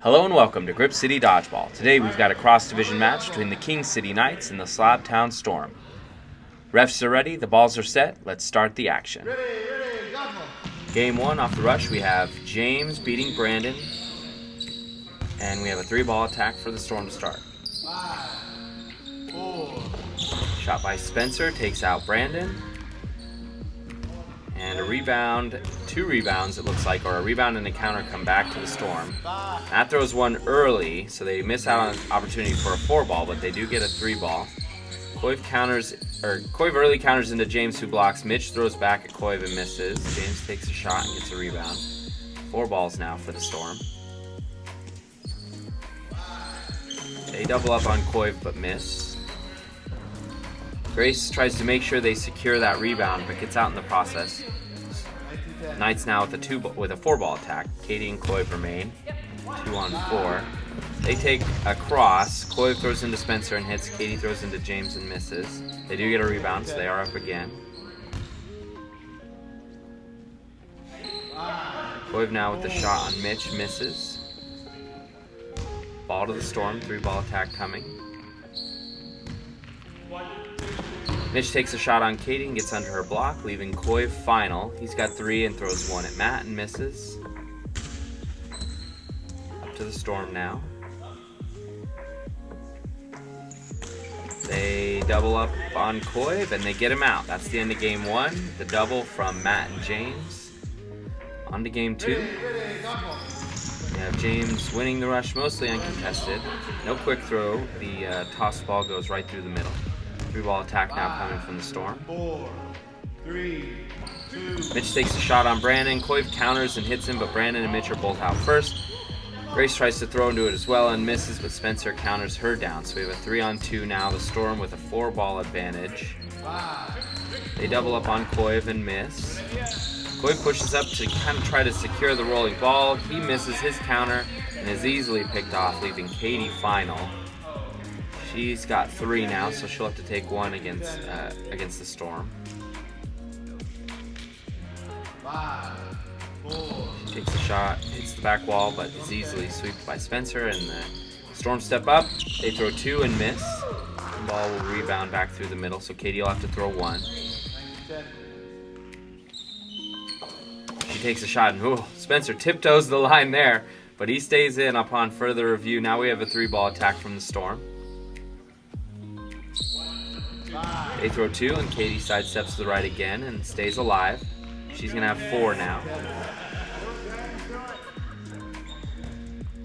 Hello and welcome to Grip City Dodgeball. Today we've got a cross-division match between the King City Knights and the Slabtown Storm. Refs are ready, the balls are set, let's start the action. Ready, Game 1 off the rush, we have James beating Brandon, and we have a 3-ball attack for the Storm to start. 5, 4. Shot by Spencer, takes out Brandon. And a rebound, 2 rebounds it looks like, or a rebound and a counter come back to the Storm. Matt throws one early, so they miss out on an opportunity for a 4-ball, but they do get a 3-ball. Koiv early counters into James, who blocks. Mitch throws back at Koiv and misses. James takes a shot and gets a rebound. 4 balls now for the Storm. They double up on Koiv but miss. Grace tries to make sure they secure that rebound, but gets out in the process. Knights now with a 4-ball attack. Katie and Koiv remain. 2 on 4. They take a cross. Koiv throws into Spencer and hits. Katie throws into James and misses. They do get a rebound, so they are up again. Koiv now with the shot on Mitch, misses. Ball to the Storm, 3-ball attack coming. Mitch takes a shot on Katie and gets under her block, leaving Koiv final. He's got 3 and throws 1 at Matt and misses. Up to the Storm now. They double up on Koiv and they get him out. That's the end of game 1. The double from Matt and James. On to game 2. We have James winning the rush, mostly uncontested. No quick throw. The toss ball goes right through the middle. 3-ball attack now coming from the Storm. 4, 3, 2. Mitch takes a shot on Brandon. Koiv counters and hits him, but Brandon and Mitch are both out first. Grace tries to throw into it as well and misses, but Spencer counters her down. So we have a 3-on-2 now. The Storm with a 4-ball advantage. They double up on Koiv and miss. Koiv pushes up to kind of try to secure the rolling ball. He misses his counter and is easily picked off, leaving Katie final. She's got 3 now, so she'll have to take 1 against the Storm. 5, 4. She takes a shot, hits the back wall, but is easily swept by Spencer, and the Storm step up. They throw 2 and miss. The ball will rebound back through the middle, so Katie will have to throw 1. She takes a shot, and Spencer tiptoes the line there, but he stays in upon further review. Now we have a 3-ball attack from the Storm. They throw 2, and Katie sidesteps to the right again and stays alive. She's going to have 4 now.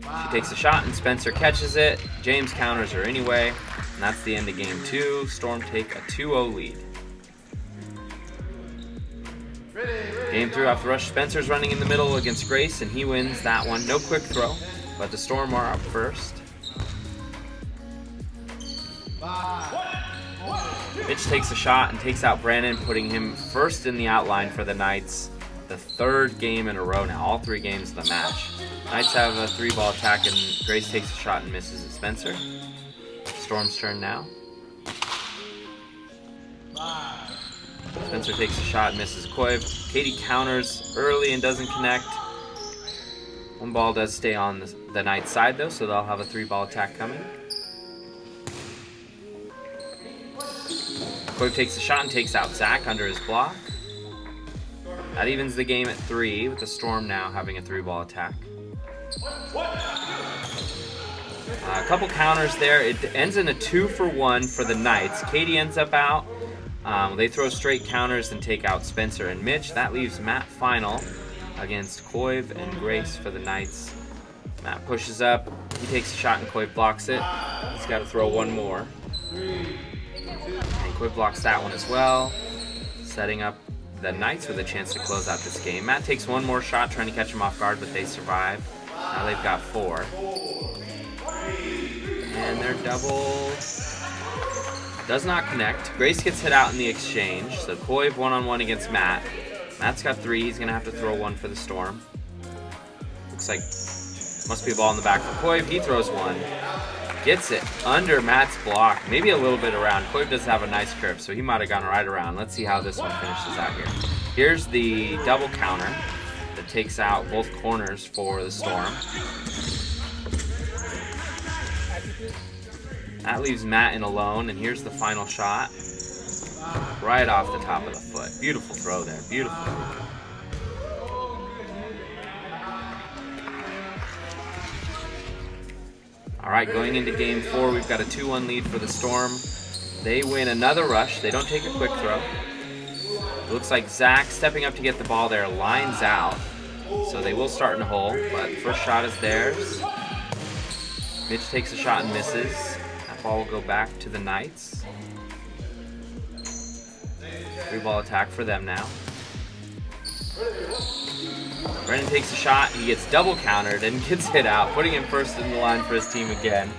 She takes a shot, and Spencer catches it. James counters her anyway, and that's the end of game 2. Storm take a 2-0 lead. Game 3 off the rush. Spencer's running in the middle against Grace, and he wins that one. No quick throw, but the Storm are up first. Mitch takes a shot and takes out Brandon, putting him first in the outline for the Knights. The 3rd game in a row now, all 3 games of the match. Knights have a 3-ball attack, and Grace takes a shot and misses at Spencer. Storm's turn now. Spencer takes a shot and misses Koiv. Katie counters early and doesn't connect. 1 ball does stay on the Knights side though, so they'll have a 3-ball attack coming. Koiv takes a shot and takes out Zach under his block. That evens the game at 3, with the Storm now having a 3-ball attack. A couple counters there. It ends in a 2-for-1 for the Knights. Katie ends up out. They throw straight counters and take out Spencer and Mitch. That leaves Matt final against Koiv and Grace for the Knights. Matt pushes up. He takes a shot and Koiv blocks it. He's got to throw 1 more. And Koiv blocks that one as well, setting up the Knights with a chance to close out this game. Matt takes 1 more shot trying to catch him off guard, but they survive. Now they've got 4. And their double does not connect. Grace gets hit out in the exchange, so Koiv 1-on-1 against Matt. Matt's got 3. He's going to have to throw 1 for the Storm. Looks like must be a ball in the back for Koiv. He throws 1. Gets it under Matt's block, maybe a little bit around. Koiv does have a nice curve, so he might have gone right around. Let's see how this one finishes out here. Here's the double counter that takes out both corners for the Storm. That leaves Matt in alone, and here's the final shot. Right off the top of the foot. Beautiful throw there. Beautiful. Alright, going into game 4, we've got a 2-1 lead for the Storm. They win another rush. They don't take a quick throw. It looks like Zach stepping up to get the ball there, lines out. So they will start in a hole, but the first shot is theirs. Mitch takes a shot and misses. That ball will go back to the Knights. 3-ball attack for them now. Brennan takes a shot, he gets double countered and gets hit out, putting him first in the line for his team again.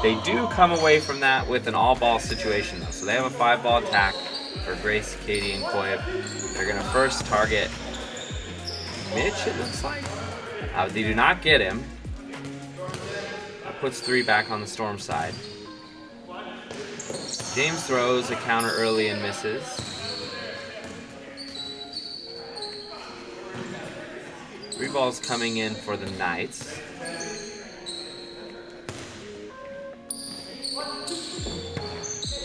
They do come away from that with an all-ball situation though, so they have a 5-ball attack for Grace, Katie, and Koyev. They're going to first target Mitch, it looks like. They do not get him. That puts 3 back on the Storm side. James throws a counter early and misses. Three balls coming in for the Knights.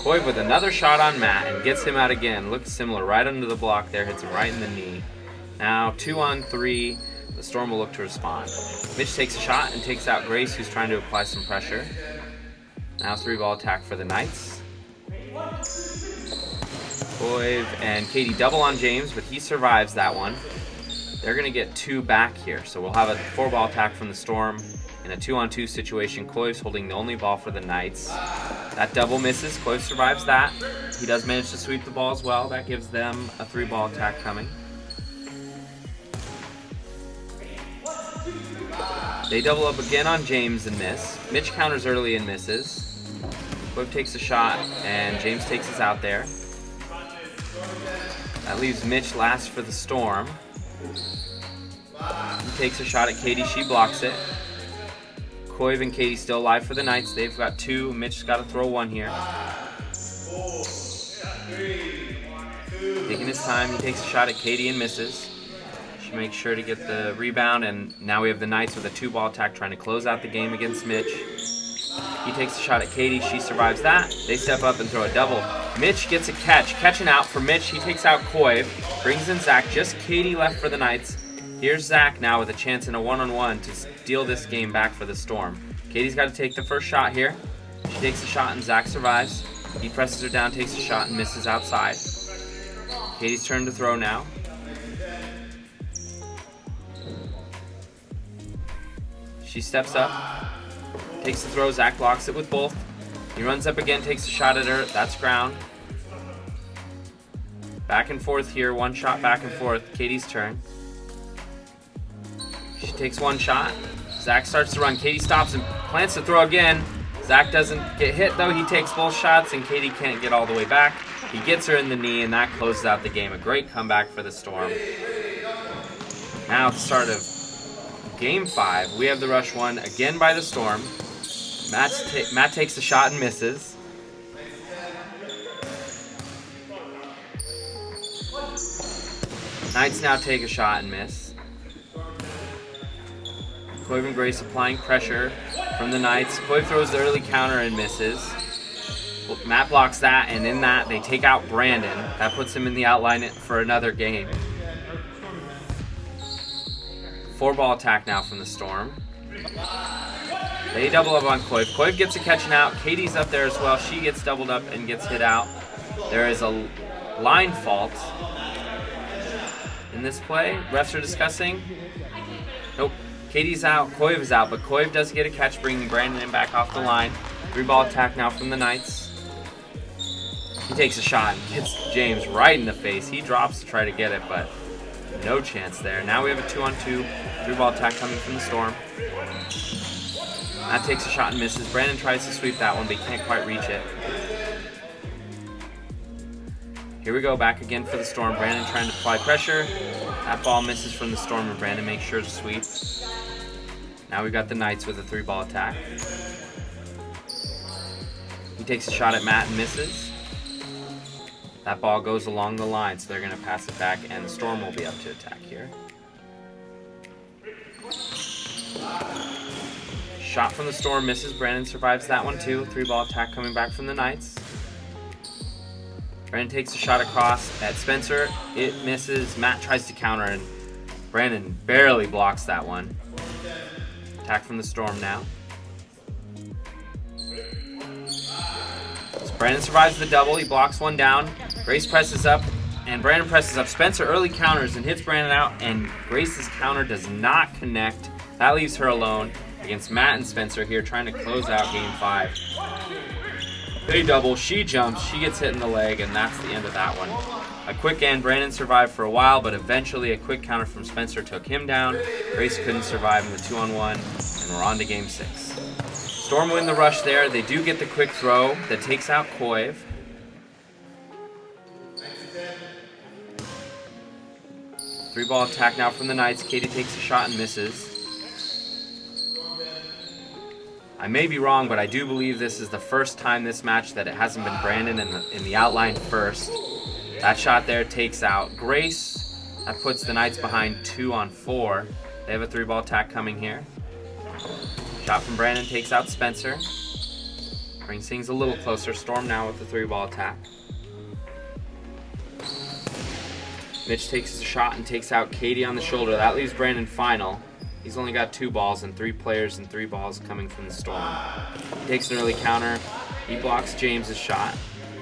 Koyev with another shot on Matt and gets him out again. Looks similar, right under the block there, hits him right in the knee. Now 2-on-3, the Storm will look to respond. Mitch takes a shot and takes out Grace, who's trying to apply some pressure. Now 3-ball attack for the Knights. Koyev and Katie double on James, but he survives that one. They're going to get 2 back here, so we'll have a 4-ball attack from the Storm. In a 2-on-2 situation, Koyev's holding the only ball for the Knights. That double misses. Koyev survives that. He does manage to sweep the ball as well. That gives them a 3-ball attack coming. They double up again on James and miss. Mitch counters early and misses. Koyev takes a shot, and James takes us out there. That leaves Mitch last for the Storm. He takes a shot at Katie. She blocks it. Koyev and Katie still alive for the Knights. They've got 2. Mitch's got to throw 1 here. Taking his time, he takes a shot at Katie and misses. She makes sure to get the rebound, and now we have the Knights with a 2-ball attack trying to close out the game against Mitch. He takes a shot at Katie. She survives that. They step up and throw a double. Mitch gets a catch. Catching out for Mitch. He takes out Koyev. Brings in Zach. Just Katie left for the Knights. Here's Zach now with a chance in a 1-on-1 to steal this game back for the Storm. Katie's got to take the first shot here. She takes a shot and Zach survives. He presses her down, takes a shot and misses outside. Katie's turn to throw now. She steps up, takes the throw. Zach blocks it with both. He runs up again, takes a shot at her. That's ground. Back and forth here, 1 shot back and forth. Katie's turn. She takes 1 shot. Zach starts to run. Katie stops and plants the throw again. Zach doesn't get hit though. He takes both shots and Katie can't get all the way back. He gets her in the knee and that closes out the game. A great comeback for the Storm. Now at the start of Game 5, we have the rush won again by the Storm. Matt takes the shot and misses. Knights now take a shot and miss. Koyev and Grace applying pressure from the Knights. Koyev throws the early counter and misses. Matt blocks that, and in that, they take out Brandon. That puts him in the outline for another game. 4-ball attack now from the Storm. They double up on Koyev. Koyev gets a catch and out. Katie's up there as well. She gets doubled up and gets hit out. There is a line fault in this play. Refs are discussing. Nope. Katie's out. Koyev is out, but Koyev does get a catch, bringing Brandon back off the line. 3-ball attack now from the Knights. He takes a shot and hits James right in the face. He drops to try to get it, but no chance there. Now we have a 2-on-2. 3-ball attack coming from the Storm. Matt takes a shot and misses. Brandon tries to sweep that one, but he can't quite reach it. Here we go, back again for the Storm. Brandon trying to apply pressure. That ball misses from the Storm, and Brandon makes sure to sweep. Now we've got the Knights with a 3-ball attack. He takes a shot at Matt and misses. That ball goes along the line, so they're going to pass it back, and the Storm will be up to attack here. shot from the Storm misses. Brandon survives that one too. 3-ball attack coming back from the Knights. Brandon takes a shot across at Spencer. It misses. Matt tries to counter, and Brandon barely blocks that one. Attack from the Storm now. So Brandon survives the double. He blocks one down. Grace presses up, and Brandon presses up. Spencer early counters and hits Brandon out, and Grace's counter does not connect. That leaves her alone against Matt and Spencer here, trying to close out game 5. They double, she jumps, she gets hit in the leg, and that's the end of that one. A quick end, Brandon survived for a while, but eventually a quick counter from Spencer took him down. Grace couldn't survive in the 2-on-1, and we're on to game 6. Storm win the rush there. They do get the quick throw that takes out Koiv. Three-ball attack now from the Knights. Katie takes a shot and misses. I may be wrong, but I do believe this is the first time this match that it hasn't been Brandon in the outline first. That shot there takes out Grace. That puts the Knights behind 2-on-4. They have a 3-ball attack coming here. Shot from Brandon takes out Spencer. Brings things a little closer. Storm now with the 3-ball attack. Mitch takes a shot and takes out Katie on the shoulder. That leaves Brandon final. He's only got 2 balls and 3 players and 3 balls coming from the Storm. He takes an early counter. He blocks James's shot.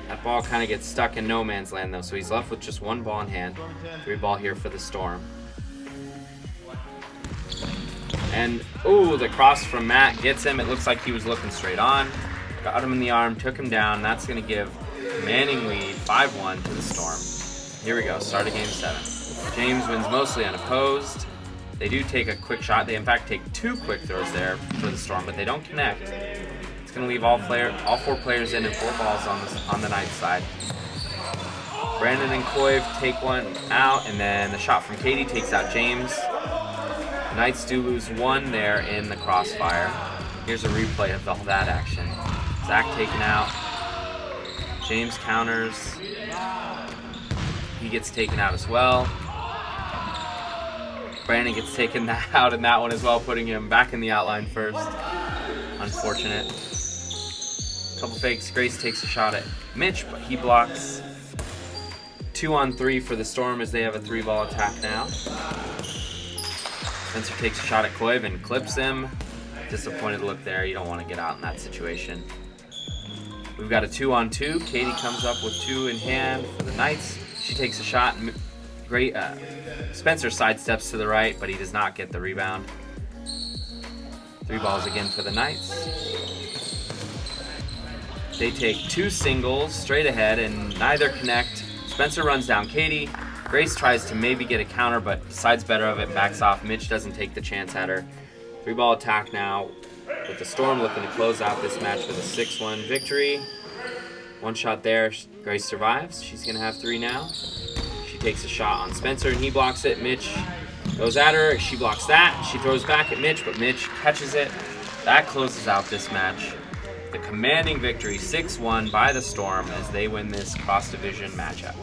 That ball kind of gets stuck in no man's land though, so he's left with just 1 ball in hand. 3-ball here for the Storm. And, ooh, the cross from Matt gets him. It looks like he was looking straight on. Got him in the arm, took him down. That's going to give commanding lead 5-1 to the Storm. Here we go, start of game 7. James wins mostly unopposed. They do take a quick shot. They in fact take 2 quick throws there for the Storm, but they don't connect. It's going to leave all 4 players in and 4 balls on the Knights side. Brandon and Koiv take one out, and then the shot from Katie takes out James. The Knights do lose 1 there in the crossfire. Here's a replay of all that action. Zach taken out. James counters. He gets taken out as well. Brandon gets taken out in that one as well, putting him back in the outline first. Unfortunate. Couple fakes. Grace takes a shot at Mitch, but he blocks. 2-on-3 for the Storm as they have a 3-ball attack now. Spencer takes a shot at Koiv and clips him. Disappointed look there. You don't want to get out in that situation. We've got a 2-on-2. Katie comes up with 2 in hand for the Knights. She takes a shot. Great. Spencer sidesteps to the right, but he does not get the rebound. 3 balls again for the Knights. They take 2 singles straight ahead, and neither connect. Spencer runs down Katie. Grace tries to maybe get a counter, but decides better of it and backs off. Mitch doesn't take the chance at her. 3-ball attack now, with the Storm looking to close out this match with a 6-1 victory. 1 shot there. Grace survives. She's going to have 3 now. She takes a shot on Spencer, and he blocks it. Mitch goes at her. She blocks that. She throws back at Mitch, but Mitch catches it. That closes out this match. The commanding victory, 6-1 by the Storm as they win this cross-division matchup.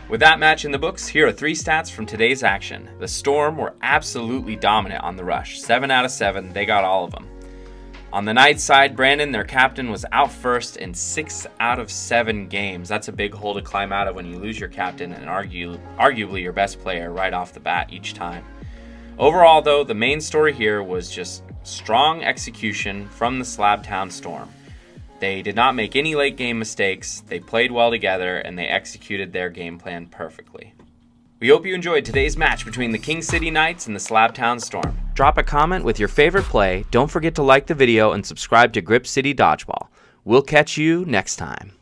With that match in the books, here are 3 stats from today's action. The Storm were absolutely dominant on the rush. 7 out of 7, they got all of them. On the Knights side, Brandon, their captain, was out first in 6 out of 7 games. That's a big hole to climb out of when you lose your captain and arguably your best player right off the bat each time. Overall, though, the main story here was just strong execution from the Slabtown Storm. They did not make any late game mistakes, they played well together, and they executed their game plan perfectly. We hope you enjoyed today's match between the King City Knights and the Slabtown Storm. Drop a comment with your favorite play, don't forget to like the video and subscribe to Grip City Dodgeball. We'll catch you next time.